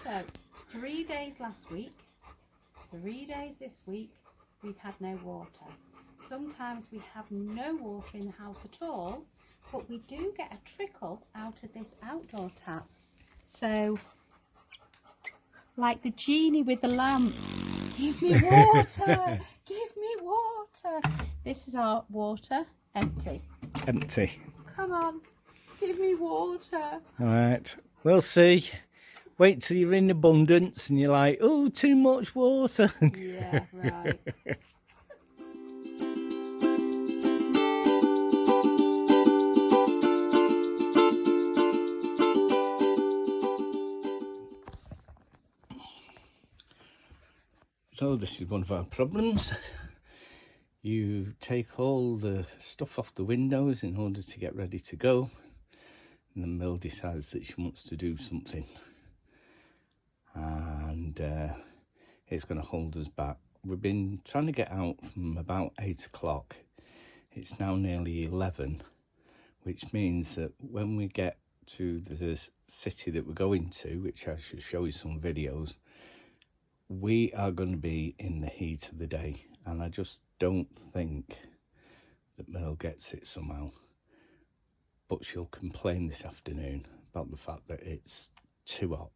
So 3 days last week, 3 days this week, we've had no water. Sometimes we have no water in the house at all, but we do get a trickle out of this outdoor tap. So, like the genie with the lamp, give me water, give me water. This is our water, empty. Empty. Come on, give me water. All right, we'll see. Wait till you're in abundance and you're like, oh, too much water. Yeah, right. So this is one of our problems. You take all the stuff off the windows in order to get ready to go, and then Merle decides that she wants to do something, and it's going to hold us back. We've been trying to get out from about 8 o'clock. It's now nearly 11, which means that when we get to the city that we're going to, which I should show you some videos, we are going to be in the heat of the day, and I just don't think that Merle gets it somehow. But she'll complain this afternoon about the fact that it's too hot.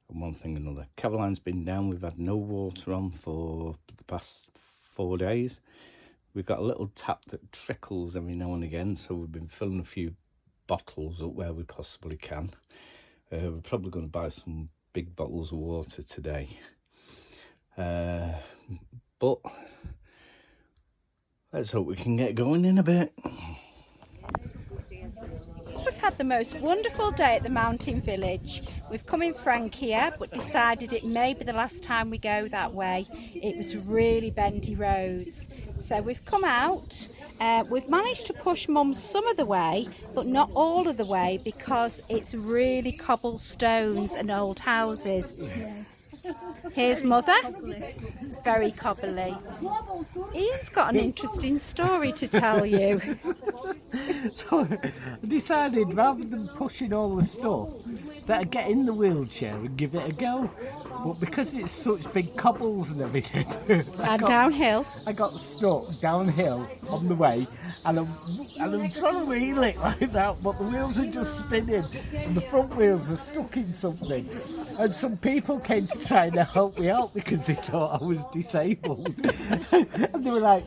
And one thing or another. Caroline's been down. We've had no water on for the past 4 days. We've got a little tap that trickles every now and again, so we've been filling a few bottles up where we possibly can. We're probably going to buy some big bottles of water today, but let's hope we can get going in a bit. We've had the most wonderful day at the mountain village. We've come in Frankie here, but decided it may be the last time we go that way. It was really bendy roads, so we've come out. We've managed to push Mum some of the way, but not all of the way, because it's really cobblestones and old houses. Here's Mother, very cobbly. Ian's got an interesting story to tell you. So I decided, rather than pushing all the stuff, that I'd get in the wheelchair and give it a go. But because it's such big cobbles and everything, Downhill. I got stuck downhill on the way, and I'm trying to wheel it like that, but the wheels are just spinning, and the front wheels are stuck in something. And some people came to try and help me out because they thought I was disabled. And they were like,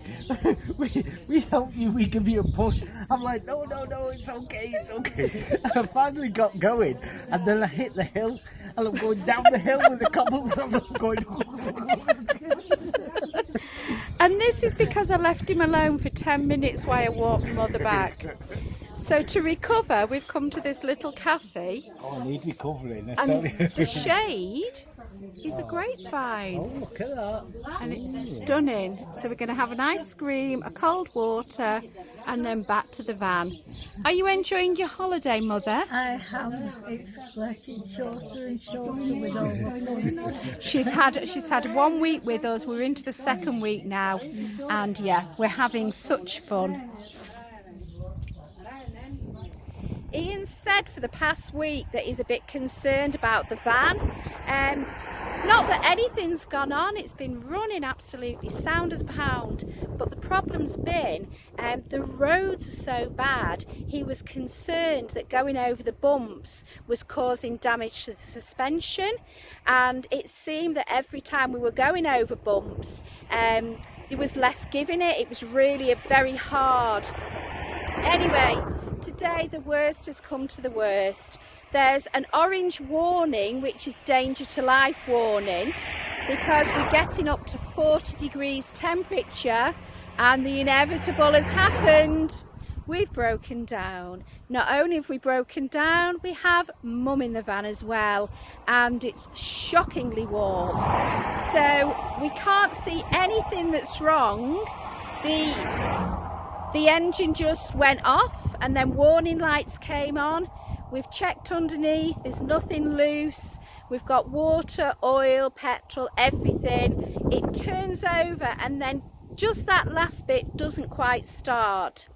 we help you, we give you a push. I'm like, no, it's okay, it's okay. And I finally got going, and then I hit the hill, and I'm going down the hill with the cobbles on, I'm going... And this is because I left him alone for 10 minutes while I walked my mother back. So to recover, we've come to this little cafe. Oh, I need recovering, I tell you. And the shade is a grapevine. Oh, look at that. And it's stunning. So we're going to have an ice cream, a cold water, and then back to the van. Are you enjoying your holiday, Mother? I have. It's getting shorter and shorter with all the fun. She's had 1 week with us. We're into the second week now, and yeah, we're having such fun. Ian said for the past week that he's a bit concerned about the van. Not that anything's gone on, it's been running absolutely sound as a pound, but the problem's been the roads are so bad. He was concerned that going over the bumps was causing damage to the suspension, and it seemed that every time we were going over bumps there was less giving it. It was really very hard. Anyway, today the worst has come to the worst. There's an orange warning, which is danger to life warning, because we're getting up to 40 degrees temperature, and the inevitable has happened. We've broken down. Not only have we broken down, we have Mum in the van as well, and it's shockingly warm. So we can't see anything that's wrong. The engine just went off, and then warning lights came on. We've checked underneath, there's nothing loose. We've got water, oil, petrol, everything. It turns over, and then just that last bit doesn't quite start.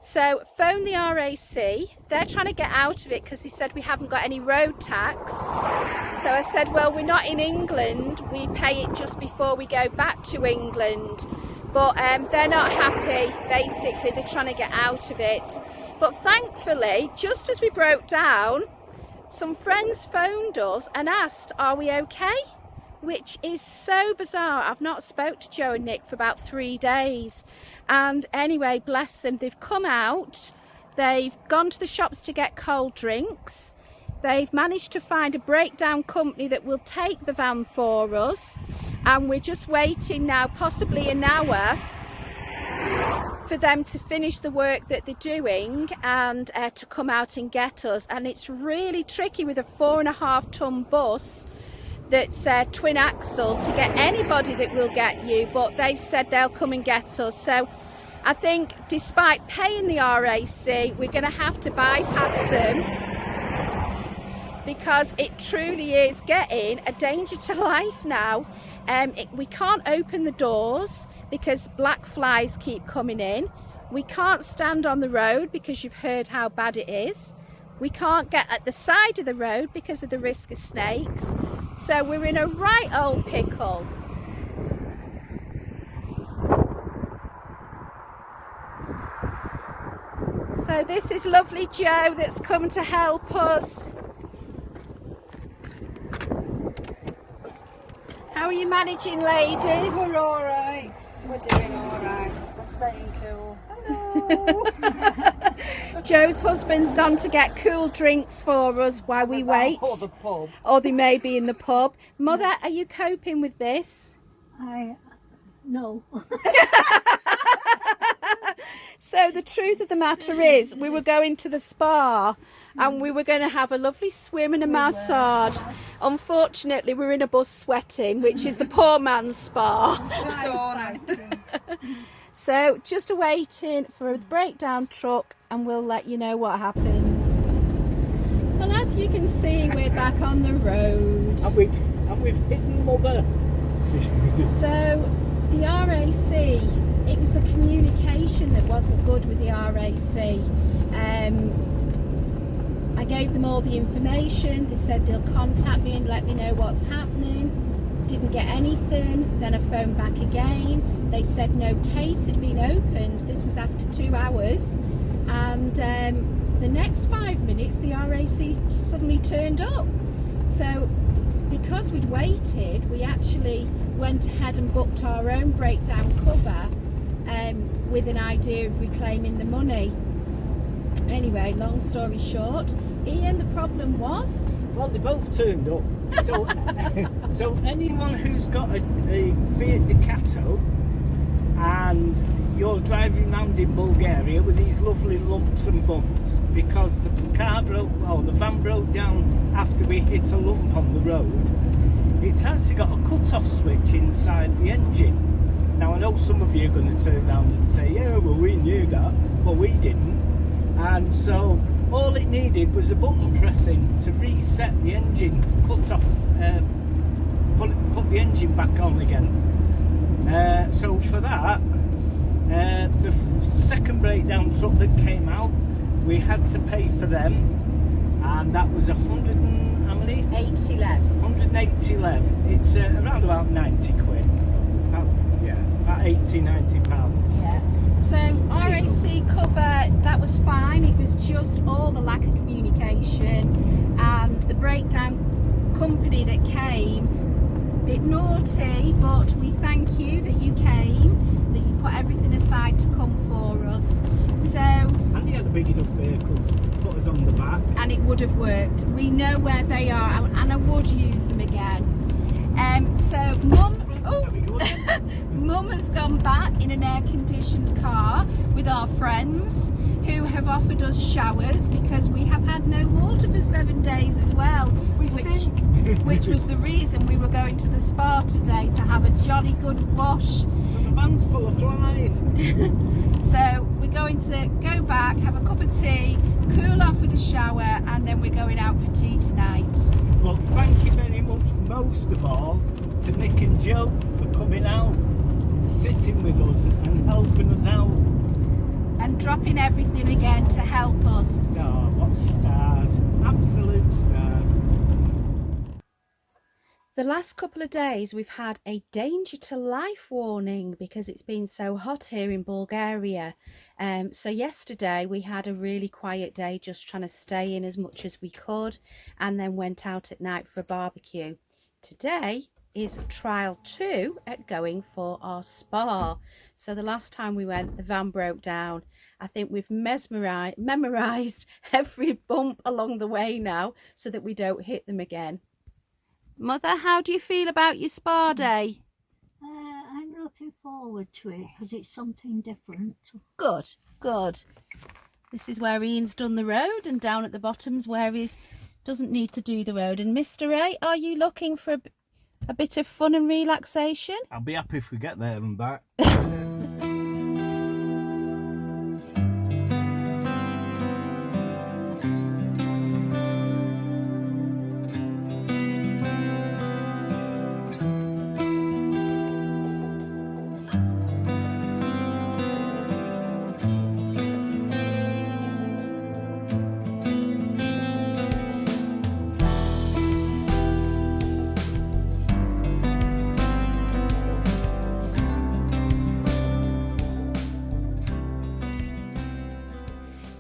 So phone the RAC. They're trying to get out of it because they said we haven't got any road tax. So I said, well, we're not in England, we pay it just before we go back to England. But they're not happy, basically, they're trying to get out of it. But thankfully, just as we broke down, some friends phoned us and asked, are we okay? Which is so bizarre. I've not spoke to Joe and Nick for about 3 days. And anyway, bless them, they've come out, they've gone to the shops to get cold drinks. They've managed to find a breakdown company that will take the van for us. And we're just waiting now, possibly an hour, for them to finish the work that they're doing and to come out and get us. And it's really tricky with a 4.5 ton bus that's twin axle to get anybody that will get you, but they've said they'll come and get us. So I think despite paying the RAC, we're going to have to bypass them, because it truly is getting a danger to life now. We can't open the doors because black flies keep coming in. We can't stand on the road because you've heard how bad it is. We can't get at the side of the road because of the risk of snakes. So we're in a right old pickle. So this is lovely Joe that's come to help us. How are you managing, ladies? We're all right. We're doing all right. We're staying cool. Hello. Joe's husband's gone to get cool drinks for us while we wait. Or the pub. Or they may be in the pub. Mother, are you coping with this? No. So the truth of the matter is, we were going to the spa and we were going to have a lovely swim and a massage. Unfortunately, we're in a bus sweating, which is the poor man's spa. So just awaiting for the breakdown truck and we'll let you know what happens. Well, as you can see, we're back on the road. And we've hidden Mother. So the RAC, it was the communication that wasn't good with the RAC. I gave them all the information. They said they'll contact me and let me know what's happening. Didn't get anything. Then I phoned back again. They said no case had been opened. This was after 2 hours. And the next 5 minutes, the RAC suddenly turned up. So because we'd waited, we actually went ahead and booked our own breakdown cover with an idea of reclaiming the money. Anyway, long story short, Ian, the problem was? Well, they both turned up. So, so anyone who's got a Fiat Ducato and you're driving around in Bulgaria with these lovely lumps and bumps because the van broke down after we hit a lump on the road, it's actually got a cut-off switch inside the engine. Now I know some of you are going to turn around and say, yeah, well, we knew that. Well, we didn't. And so all it needed was a button pressing to reset the engine, cut off, put the engine back on again. So for that, the second breakdown truck that came out, we had to pay for them, and that was 180 lev. It's around about 90 quid. About 80-90 pounds. Yeah. So RAC cover, that was fine. It was just all the lack of communication and the breakdown company that came, a bit naughty, but we thank you that you came, that you put everything aside to come for us. So, and he had a big enough vehicle to put us on the back. And it would have worked. We know where they are and I would use them again. So Mum has gone back in an air-conditioned car with our friends who have offered us showers because we have had no water for 7 days as well, which was the reason we were going to the spa today, to have a jolly good wash. So the van's full of flies. So we're going to go back, have a cup of tea, cool off with a shower, and then we're going out for tea tonight. Well, thank you very much, most of all, to Nick and Joe for coming out, sitting with us and helping us out. and dropping everything again to help us. Oh, what stars. Absolute stars. The last couple of days we've had a danger to life warning because it's been so hot here in Bulgaria. So yesterday we had a really quiet day, just trying to stay in as much as we could, and then went out at night for a barbecue. Today is trial 2 at going for our spa. So the last time we went, the van broke down. I think we've memorized every bump along the way now so that we don't hit them again. Mother, how do you feel about your spa day? I'm looking forward to it because it's something different. Good, good. This is where Ian's done the road, and down at the bottom's where he doesn't need to do the road. And Mr. A, are you looking for a bit of fun and relaxation? I'll be happy if we get there and back.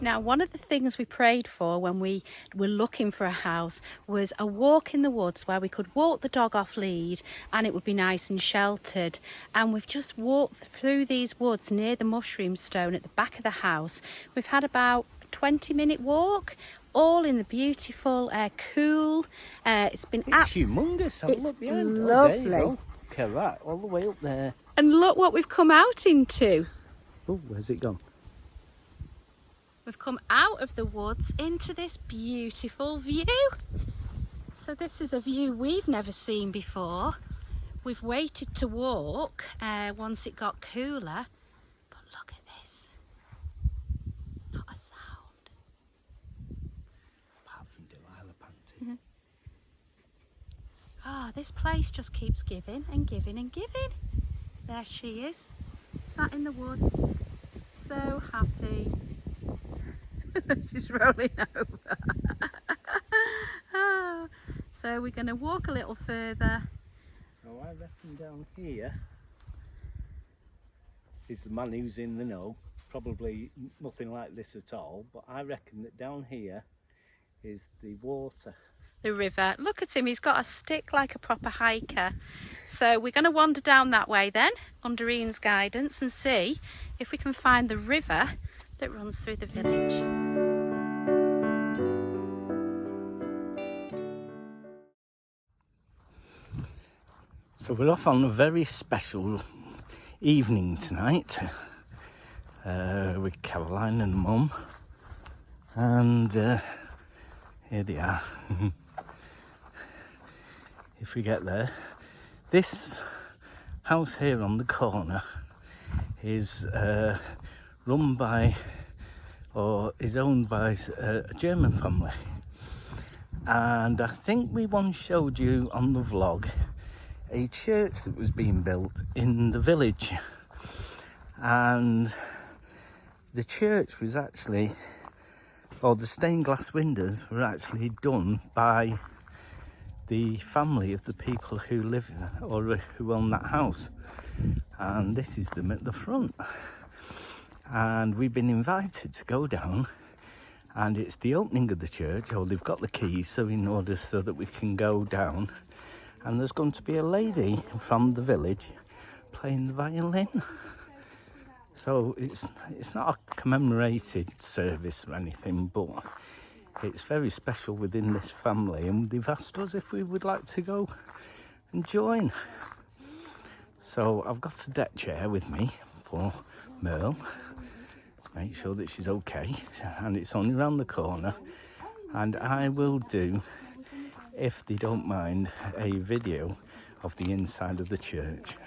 Now, one of the things we prayed for when we were looking for a house was a walk in the woods where we could walk the dog off lead and it would be nice and sheltered. And we've just walked through these woods near the mushroom stone at the back of the house. We've had about a 20-minute walk, all in the beautiful, cool. It's been humongous. It's look behind. lovely. Oh, there you go. Look at that, all the way up there. And look what we've come out into. Oh, where's it gone? We've come out of the woods into this beautiful view. So this is a view we've never seen before. We've waited to walk once it got cooler. But look at this. Not a sound. Apart from Dillilah panting. Ah, this place just keeps giving and giving and giving. There she is, sat in the woods, so happy. She's rolling over. So we're going to walk a little further. So I reckon down here is the man who's in the know. Probably nothing like this at all, but I reckon that down here is the water. The river. Look at him, he's got a stick like a proper hiker. So we're going to wander down that way then, under Ian's guidance, and see if we can find the river that runs through the village. So we're off on a very special evening tonight with Caroline and Mum, and here they are. If we get there, this house here on the corner is run by, or is owned by a German family, and I think we once showed you on the vlog a church that was being built in the village, and the church was actually, or the stained glass windows were actually done by the family of the people who live or who own that house, and this is them at the front. And we've been invited to go down, and it's the opening of the church, or they've got the keys, so in order so that we can go down. And there's going to be a lady from the village playing the violin. So it's not a commemorated service or anything, but it's very special within this family, and they've asked us if we would like to go and join. So I've got a deck chair with me for Merle to make sure that she's okay, and it's only around the corner, and I will do, if they don't mind, a video of the inside of the church.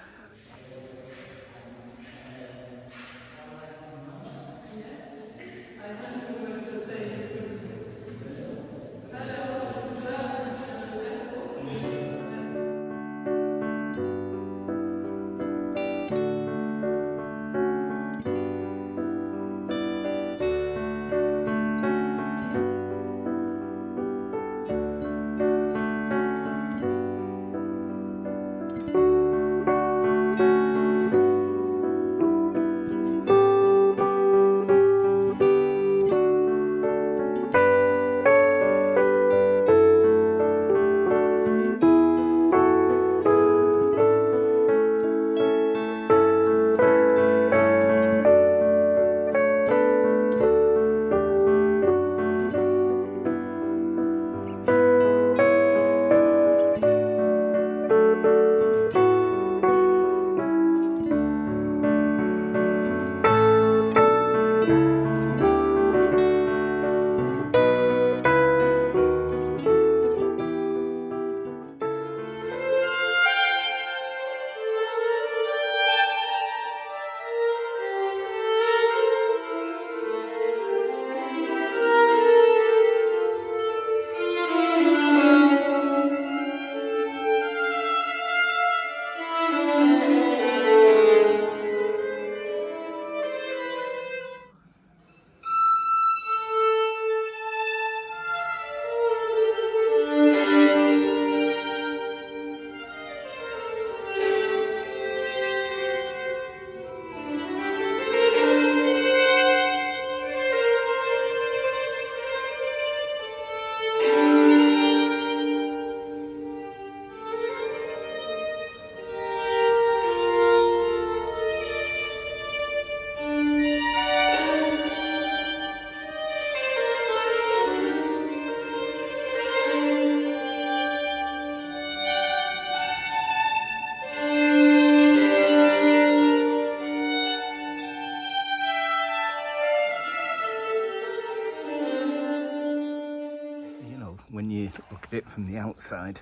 it from the outside.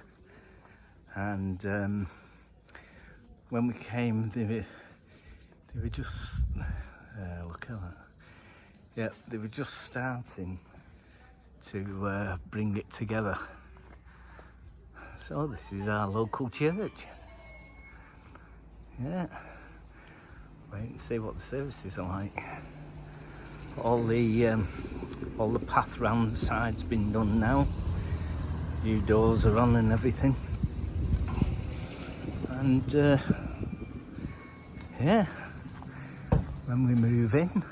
And when we came, they were just look at that. Yeah, they were just starting to bring it together. So this is our local church. Yeah, wait and see what the services are like. All the path round the side's been done now. New doors are on and everything. And yeah, when we move in,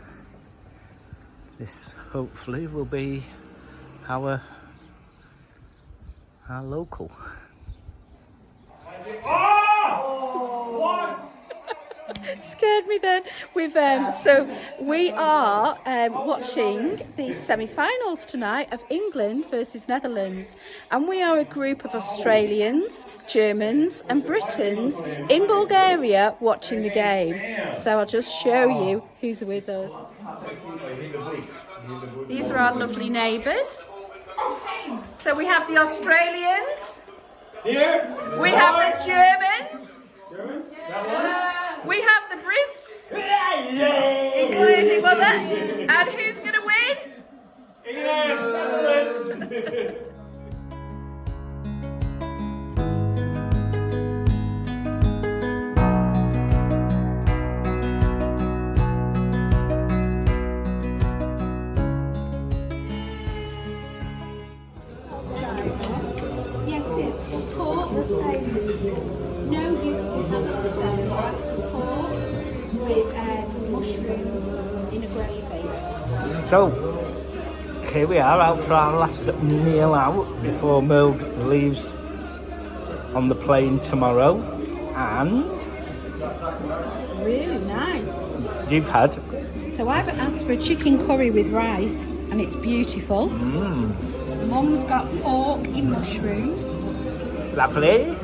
this hopefully will be our local. Scared me then. We've so we are watching the semi-finals tonight of England versus Netherlands, and we are a group of Australians, Germans and Britons in Bulgaria watching the game. So I'll just show you who's with us. These are our lovely neighbours. So we have the Australians, we have the Germans, we have the Brits, including Mother, and who's going to win? England! Yeah, it is. Pork, no utensils, pork with mushrooms in a gravy. So here we are out for our last meal out before Merle leaves on the plane tomorrow. And Really nice. you've had So I've asked for a chicken curry with rice, and it's beautiful. Mum's got pork in mushrooms. lovely.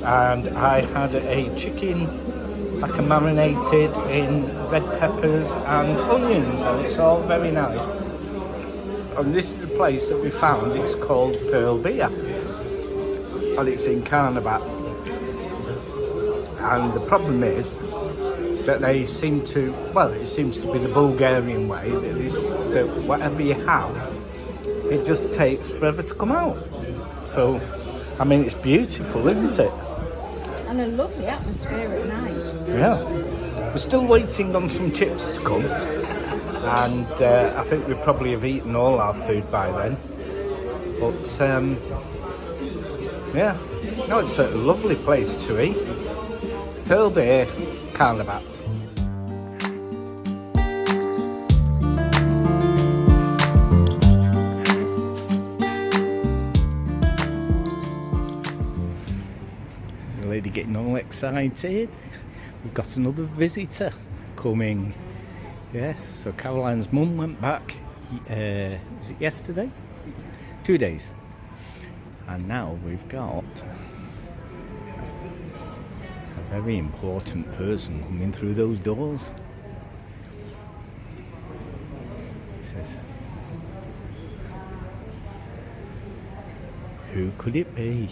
And I had a chicken like a marinated in red peppers and onions, and it's all very nice. And this is the place that we found. It's called Pearl Beer, and it's in Carnabat. And the problem is that they seem to, well, it seems to be the Bulgarian way, that whatever you have, it just takes forever to come out. So, I mean, it's beautiful, isn't it? And a lovely atmosphere at night. Yeah. We're still waiting on some chips to come, and I think we probably have eaten all our food by then. But yeah, no, it's a lovely place to eat. Pearl Beer, Carnabat. There's a lady getting all excited. We've got another visitor coming. Yes, so Caroline's mum went back, was it yesterday? 2 days. And now we've got a very important person coming through those doors. It says, who could it be?